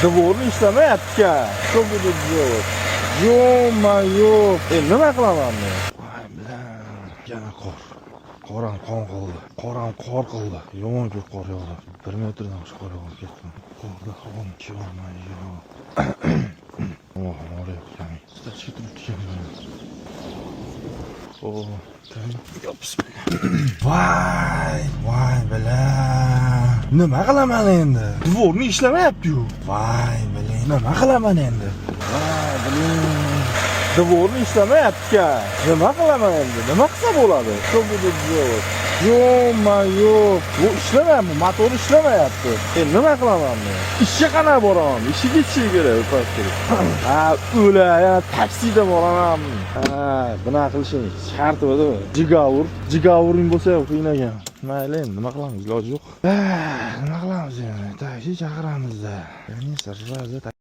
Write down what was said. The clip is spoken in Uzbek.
Dvorni ishlamayapti-ku. Что будет делать? Yo-mayo. Nima qilaman men? Voy bilan, yana qor. Qoram qon qildi. Qoram qor qildi. Yomon ko'p qor yog'di. 1 metrdan oshiq qor yog'ib ketdi. Qorda havom yo-mayo. Oh, morayapti. Stachka turibdi. Oh, tamam. Bismillah. Voy bilan. Nima qilaman endi? Dvorni ishlamayapti-ku. Voy bilan, nima qilaman endi? Voy bilan. Dvorni ishlamayapti-ku. Nima qilaman endi? Nima qilsa bo'ladi? Что будет делать? Yo-mayo. Bu ishlamayapti, motor ishlamayapti. Nima qilaman men? Ishga qana boraman? Ishga ketishi kerak, kerak. Ha, o'la, yana taksida boraman. Ha, buna qilishing shart edi. Jigavur bo'lsa qiynagan. Mayli, nima qilamiz? Iloji yo'q. Nima qilamiz endi? Taksi chaqiramiz-da. Yani sirra